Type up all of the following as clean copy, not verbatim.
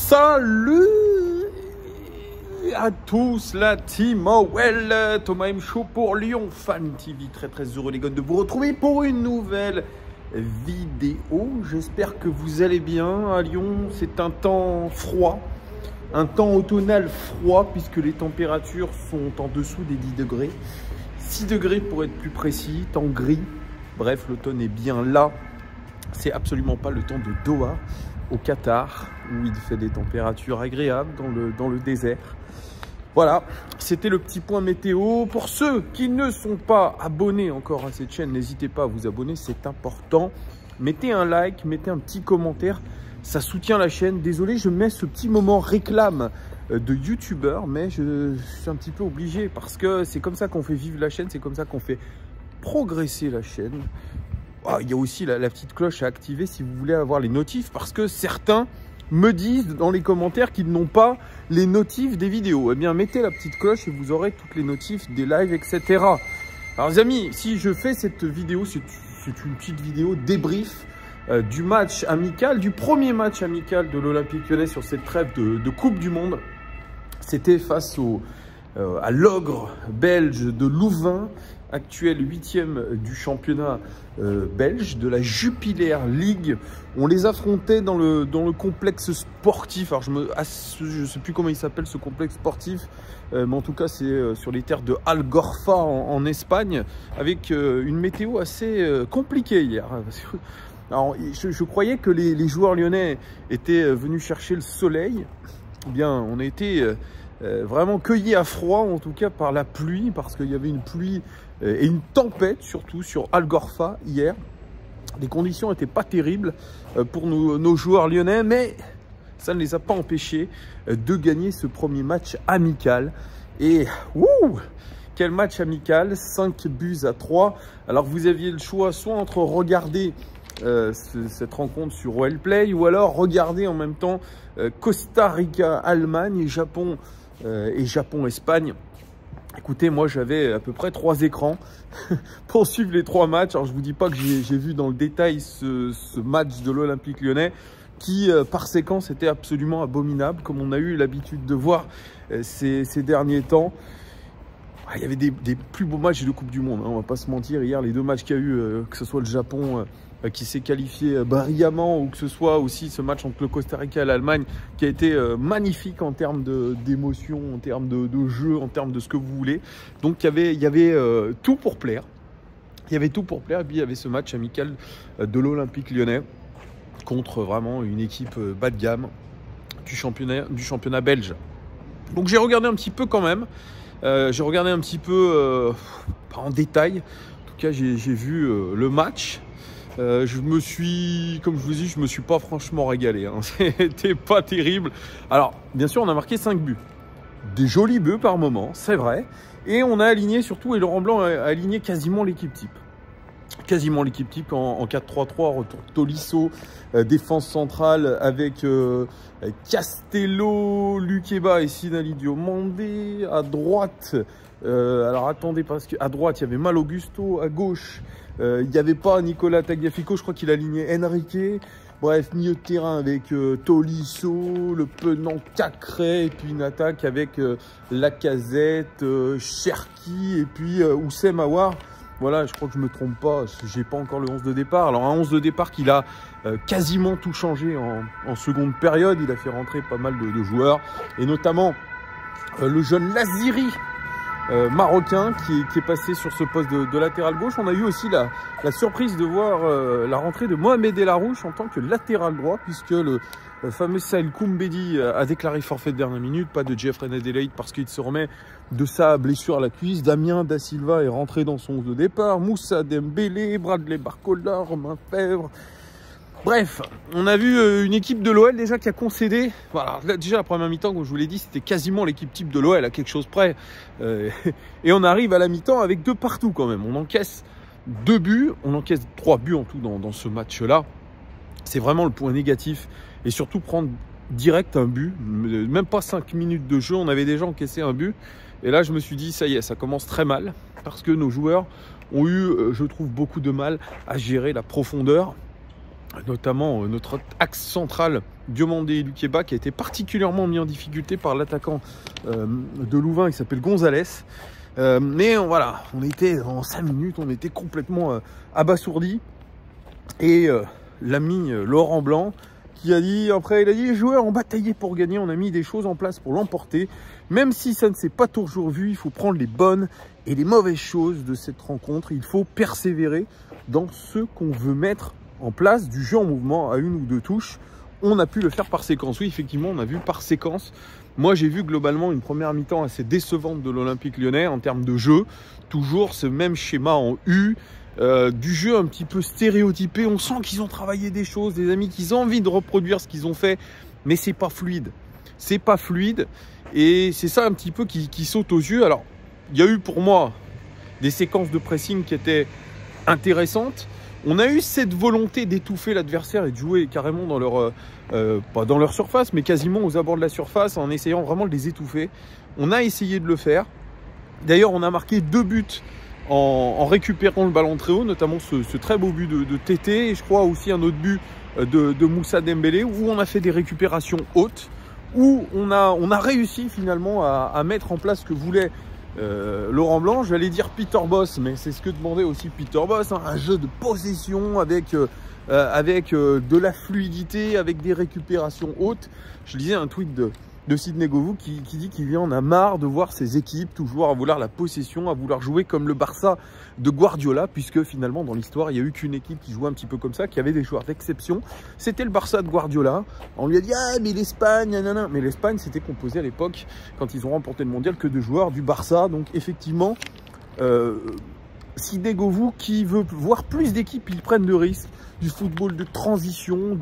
Salut à tous, la team Owell, Thomas M. Show pour Lyon Fan TV. Très heureux les gars de vous retrouver pour une nouvelle vidéo. J'espère que vous allez bien. À Lyon, c'est un temps froid, un temps automnal froid puisque les températures sont en dessous des 10 degrés. 6 degrés pour être plus précis, temps gris. Bref, l'automne est bien là. C'est absolument pas le temps de Doha, au Qatar, où il fait des températures agréables dans le désert. Voilà, c'était le petit point météo. Pour ceux qui ne sont pas abonnés encore à cette chaîne, n'hésitez pas à vous abonner, c'est important. Mettez un like, mettez un petit commentaire, ça soutient la chaîne. Désolé, je mets ce petit moment réclame de youtubeur, mais je suis un petit peu obligé parce que c'est comme ça qu'on fait vivre la chaîne, c'est comme ça qu'on fait progresser la chaîne. Ah, il y a aussi la petite cloche à activer si vous voulez avoir les notifs, parce que certains me disent dans les commentaires qu'ils n'ont pas les notifs des vidéos. Eh bien, mettez la petite cloche et vous aurez toutes les notifs des lives, etc. Alors les amis, si je fais cette vidéo, c'est une petite vidéo débrief du match amical, du premier match amical de l'Olympique Lyonnais sur cette trêve de Coupe du Monde. C'était face à l'ogre belge de Louvain, actuel 8e du championnat belge, de la Jupiler League. On les affrontait dans le complexe sportif. Alors je ne sais plus comment il s'appelle ce complexe sportif, mais en tout cas c'est sur les terres de Algorfa en Espagne, avec une météo assez compliquée hier. Alors, je croyais que les joueurs lyonnais étaient venus chercher le soleil. Eh bien, on a été vraiment cueillis à froid, en tout cas par la pluie, parce qu'il y avait une pluie et une tempête surtout sur Algorfa hier. Les conditions n'étaient pas terribles pour nos joueurs lyonnais, mais ça ne les a pas empêchés de gagner ce premier match amical. Et quel match amical, 5-3. Alors vous aviez le choix soit entre regarder cette rencontre sur Well Play, ou alors regarder en même temps Costa Rica, Allemagne et Japon-Espagne. Écoutez, moi j'avais à peu près 3 écrans pour suivre les 3 matchs. Alors je vous dis pas que j'ai vu dans le détail ce match de l'Olympique Lyonnais qui par séquence était absolument abominable, comme on a eu l'habitude de voir ces derniers temps. Il y avait des plus beaux matchs de Coupe du Monde, hein, on va pas se mentir. Hier, les 2 matchs qu'il y a eu, que ce soit le Japon qui s'est qualifié brillamment, ou que ce soit aussi ce match entre le Costa Rica et l'Allemagne qui a été magnifique en termes d'émotion, en termes de jeu, en termes de ce que vous voulez. Donc il y avait tout pour plaire. Il y avait tout pour plaire. Et puis il y avait ce match amical de l'Olympique Lyonnais contre vraiment une équipe bas de gamme du championnat belge. Donc j'ai regardé un petit peu quand même. J'ai regardé un petit peu, pas en détail. En tout cas, j'ai vu le match. Comme je vous dis, je me suis pas franchement régalé, hein. C'était pas terrible. Alors, bien sûr, on a marqué 5 buts. Des jolis buts par moment, c'est vrai. Et on a aligné surtout, et Laurent Blanc a aligné quasiment l'équipe type. Quasiment l'équipe type en 4-3-3, retour Tolisso, défense centrale avec Castello, Lukeba et Sinali Diomandé. À droite, alors attendez, parce qu'à droite, il y avait Mal Augusto. À gauche, il n'y avait pas Nicolas Tagliafico, je crois qu'il a aligné Enrique. Bref, milieu de terrain avec Tolisso, le Penant Cacré, et puis une attaque avec Lacazette, Cherki et puis Oussem Aouar. Voilà, je crois que je ne me trompe pas, j'ai pas encore le 11 de départ. Alors un 11 de départ qu'il a quasiment tout changé en seconde période. Il a fait rentrer pas mal de joueurs, et notamment le jeune Laziri, marocain, qui est passé sur ce poste de latéral gauche. On a eu aussi la surprise de voir la rentrée de Mohamed El Arouche en tant que latéral droit, puisque le fameux Saïd Koumbedi a déclaré forfait de dernière minute. Pas de Jeffrey Nedelaide parce qu'il se remet de sa blessure à la cuisse. Damien Da Silva est rentré dans son 11 de départ. Moussa Dembélé, Bradley Barcola, Romain Fèvre. Bref, on a vu une équipe de l'OL déjà qui a concédé. Voilà, là, déjà la première mi-temps, comme je vous l'ai dit, c'était quasiment l'équipe type de l'OL à quelque chose près. Et on arrive à la mi-temps avec 2 partout quand même. On encaisse 2 buts, on encaisse 3 buts en tout dans ce match-là. C'est vraiment le point négatif. Et surtout prendre direct un but, même pas 5 minutes de jeu, on avait déjà encaissé un but. Et là, je me suis dit, ça y est, ça commence très mal. Parce que nos joueurs ont eu, je trouve, beaucoup de mal à gérer la profondeur. notamment notre axe central Diomandé Luqueba qui a été particulièrement mis en difficulté par l'attaquant de Louvain qui s'appelle Gonzalez. Mais voilà, on était en 5 minutes, on était complètement abasourdis. Et l'ami Laurent Blanc qui a dit, après il a dit, les joueurs ont bataillé pour gagner, on a mis des choses en place pour l'emporter. Même si ça ne s'est pas toujours vu, il faut prendre les bonnes et les mauvaises choses de cette rencontre. Il faut persévérer dans ce qu'on veut mettre en place, du jeu en mouvement à 1 ou 2 touches. On a pu le faire par séquence. Oui, effectivement, on a vu par séquence. Moi, j'ai vu globalement une première mi-temps assez décevante de l'Olympique Lyonnais en termes de jeu. Toujours ce même schéma en U. Du jeu un petit peu stéréotypé. On sent qu'ils ont travaillé des choses, des amis, qu'ils ont envie de reproduire ce qu'ils ont fait. Mais c'est pas fluide. C'est pas fluide. Et c'est ça un petit peu qui saute aux yeux. Alors, il y a eu pour moi des séquences de pressing qui étaient intéressantes. On a eu cette volonté d'étouffer l'adversaire et de jouer carrément dans leur, pas dans leur surface, mais quasiment aux abords de la surface en essayant vraiment de les étouffer. On a essayé de le faire. D'ailleurs, on a marqué 2 buts en récupérant le ballon très haut, notamment ce très beau but de Tété et je crois aussi un autre but de Moussa Dembélé où on a fait des récupérations hautes, où on a réussi finalement à mettre en place ce que voulait Laurent Blanc, j'allais dire Peter Bosz, mais c'est ce que demandait aussi Peter Bosz, hein, un jeu de possession avec de la fluidité, avec des récupérations hautes. Je lisais un tweet de Sidney Govou qui dit qu'il en a marre de voir ses équipes toujours à vouloir la possession, à vouloir jouer comme le Barça de Guardiola, puisque finalement dans l'histoire il n'y a eu qu'une équipe qui jouait un petit peu comme ça, qui avait des joueurs d'exception, c'était le Barça de Guardiola. On lui a dit ah mais l'Espagne, nanana. Mais l'Espagne c'était composé à l'époque, quand ils ont remporté le mondial, que de joueurs du Barça. Donc effectivement Sidney Govou qui veut voir plus d'équipes qui prennent de risques, du football de transition,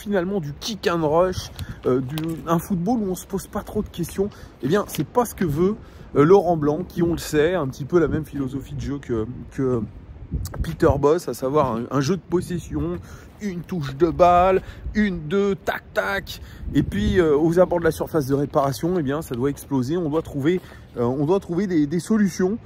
finalement du kick and rush, un football où on se pose pas trop de questions. Eh bien, c'est pas ce que veut Laurent Blanc, qui, on le sait, a un petit peu la même philosophie de jeu que Peter Bosz, à savoir un jeu de possession, une touche de balle, 1, 2, tac, tac. Et puis, aux abords de la surface de réparation, eh bien, ça doit exploser. On doit trouver des solutions.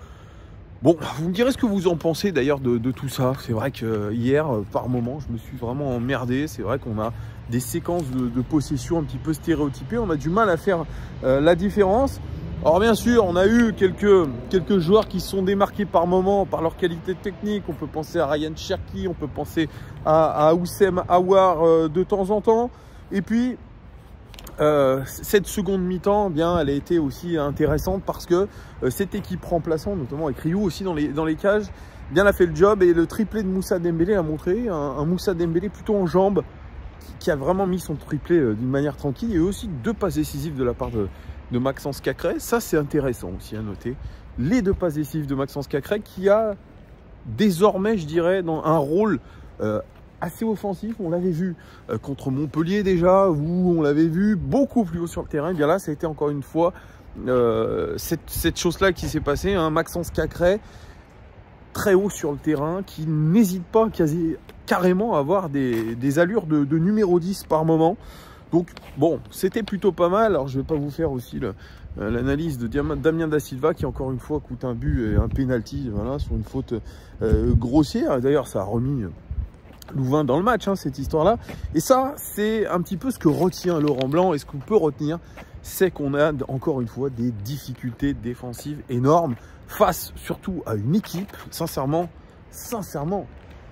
Bon, vous me direz ce que vous en pensez d'ailleurs de tout ça. C'est vrai que hier, par moment, je me suis vraiment emmerdé. C'est vrai qu'on a des séquences de possession un petit peu stéréotypées. On a du mal à faire la différence. Alors bien sûr, on a eu quelques joueurs qui se sont démarqués par moment par leur qualité technique. On peut penser à Ryan Cherki, on peut penser à Oussem Aouar de temps en temps. Et puis, cette seconde mi-temps, eh bien, elle a été aussi intéressante parce que cette équipe remplaçante, notamment avec Ryu aussi dans les cages, eh bien, elle a fait le job. Et le triplé de Moussa Dembélé a montré un Moussa Dembélé plutôt en jambes qui a vraiment mis son triplé d'une manière tranquille. Il y a eu aussi 2 passes décisives de la part de Maxence Cacré. Ça, c'est intéressant aussi à noter. Les 2 passes décisives de Maxence Cacré qui a désormais, je dirais, dans un rôle assez offensif. On l'avait vu contre Montpellier déjà, où on l'avait vu beaucoup plus haut sur le terrain. Et bien là, ça a été encore une fois cette chose-là qui s'est passée. Hein. Maxence Cacré, très haut sur le terrain, qui n'hésite pas carrément à avoir des allures de numéro 10 par moment. Donc bon, c'était plutôt pas mal. Alors je ne vais pas vous faire aussi l'analyse de Damien Da Silva qui encore une fois coûte un but et un penalty, voilà, sur une faute grossière. D'ailleurs ça a remis Louvain dans le match, hein, cette histoire-là. Et ça, c'est un petit peu ce que retient Laurent Blanc. Et ce qu'on peut retenir, c'est qu'on a encore une fois des difficultés défensives énormes face surtout à une équipe, sincèrement,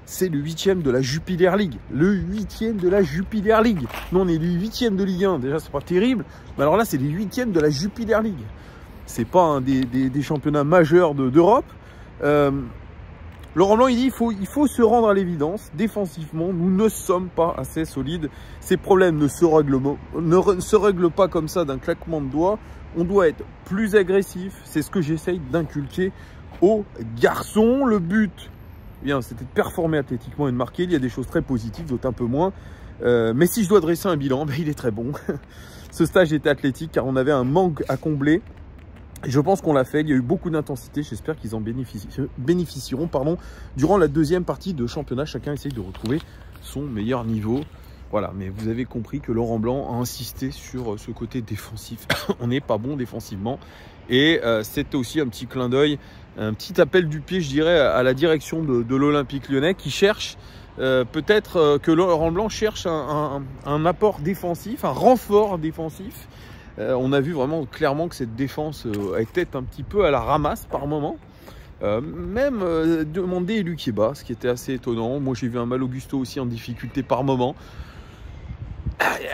c'est le 8e de la Jupiler League. Le 8e de la Jupiler League. Nous, on est le 8e de Ligue 1. Déjà, c'est pas terrible. Mais alors là, c'est les 8e de la Jupiler League. C'est pas un des championnats majeurs d'Europe. Laurent Blanc, il dit il faut se rendre à l'évidence. Défensivement, nous ne sommes pas assez solides. Ces problèmes ne se règlent pas comme ça d'un claquement de doigts. On doit être plus agressif. C'est ce que j'essaye d'inculquer aux garçons. Le but, bien, c'était de performer athlétiquement et de marquer. Il y a des choses très positives, d'autres un peu moins. Mais si je dois dresser un bilan, ben, il est très bon. Ce stage était athlétique car on avait un manque à combler. Et je pense qu'on l'a fait. Il y a eu beaucoup d'intensité. J'espère qu'ils en bénéficieront durant la 2e partie de championnat. Chacun essaye de retrouver son meilleur niveau. Voilà, mais vous avez compris que Laurent Blanc a insisté sur ce côté défensif. On n'est pas bon défensivement. Et c'était aussi un petit clin d'œil, un petit appel du pied, je dirais, à la direction de l'Olympique Lyonnais qui cherche peut-être que Laurent Blanc cherche un apport défensif, un renfort défensif. On a vu vraiment clairement que cette défense était un petit peu à la ramasse par moment. Même demander Luquieba, ce qui était assez étonnant. Moi j'ai vu un Malo Gusto aussi en difficulté par moment.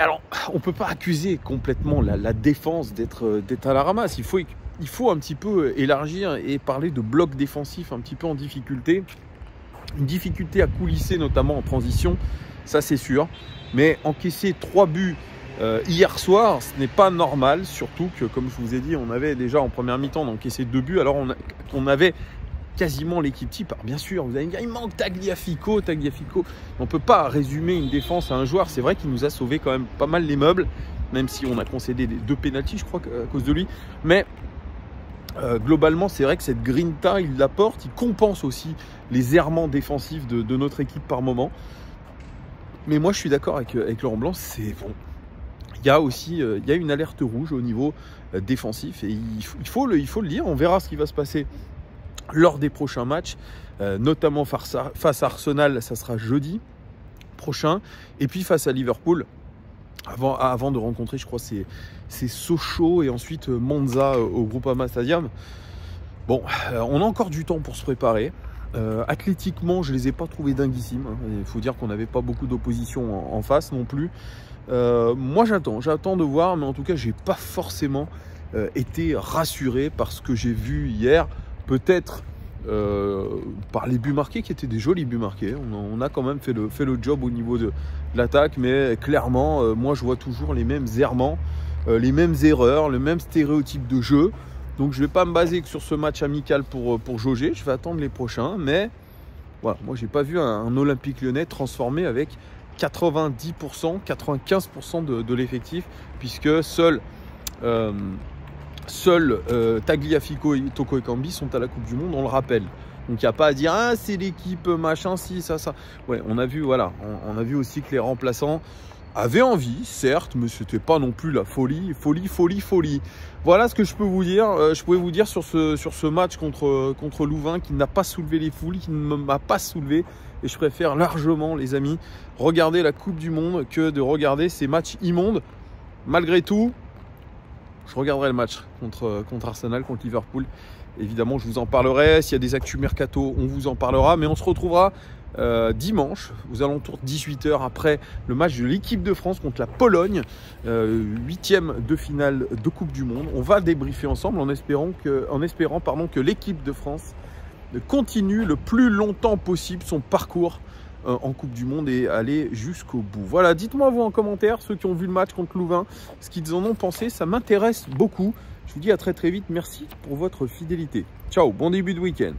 Alors on ne peut pas accuser complètement la défense d'être à la ramasse. Il faut un petit peu élargir et parler de bloc défensif un petit peu en difficulté. Une difficulté à coulisser notamment en transition, ça c'est sûr. Mais encaisser 3 buts hier soir, ce n'est pas normal, surtout que, comme je vous ai dit, on avait déjà en première mi-temps encaissé 2 buts, alors on avait quasiment l'équipe type. Alors bien sûr, vous allez me dire, il manque Tagliafico. On ne peut pas résumer une défense à un joueur. C'est vrai qu'il nous a sauvé quand même pas mal les meubles, même si on a concédé 2 pénaltys, je crois, à cause de lui. Mais globalement, c'est vrai que cette grinta, il l'apporte, il compense aussi les errements défensifs de notre équipe par moment. Mais moi, je suis d'accord avec Laurent Blanc, c'est bon. Il y a aussi une alerte rouge au niveau défensif et il faut le dire. On verra ce qui va se passer lors des prochains matchs, notamment face à Arsenal, ça sera jeudi prochain, et puis face à Liverpool, avant de rencontrer, je crois, c'est Sochaux et ensuite Monza au Groupama Stadium. Bon, on a encore du temps pour se préparer. Athlétiquement, je ne les ai pas trouvés dinguissimes. Il faut dire qu'on n'avait pas beaucoup d'opposition en face non plus. Moi j'attends de voir, mais en tout cas j'ai pas forcément été rassuré par ce que j'ai vu hier, peut-être par les buts marqués qui étaient des jolis buts marqués. On a quand même fait le job au niveau de l'attaque, mais clairement moi je vois toujours les mêmes errements, les mêmes erreurs, le même stéréotype de jeu. Donc je vais pas me baser que sur ce match amical pour jauger, je vais attendre les prochains, mais voilà, moi j'ai pas vu un Olympique Lyonnais transformé avec 90%, 95% de l'effectif, puisque seuls Tagliafico et Toko Ekambi sont à la Coupe du Monde, on le rappelle. Donc il n'y a pas à dire ah c'est l'équipe machin, si ça. Ouais, on a vu aussi que les remplaçants avaient envie, certes, mais c'était pas non plus la folie. Voilà ce que je peux vous dire. Je pouvais vous dire sur ce match contre Louvain qui n'a pas soulevé les foules, qui ne m'a pas soulevé. Et je préfère largement, les amis, regarder la Coupe du Monde que de regarder ces matchs immondes. Malgré tout, je regarderai le match contre Arsenal, contre Liverpool. Évidemment, je vous en parlerai. S'il y a des actus mercato, on vous en parlera. Mais on se retrouvera dimanche, aux alentours de 18 h, après le match de l'équipe de France contre la Pologne, 8e de finale de Coupe du Monde. On va débriefer ensemble en espérant que l'équipe de France continue le plus longtemps possible son parcours en Coupe du Monde et aller jusqu'au bout. Voilà, dites-moi vous en commentaire, ceux qui ont vu le match contre Louvain, ce qu'ils en ont pensé, ça m'intéresse beaucoup. Je vous dis à très vite, merci pour votre fidélité. Ciao, bon début de week-end.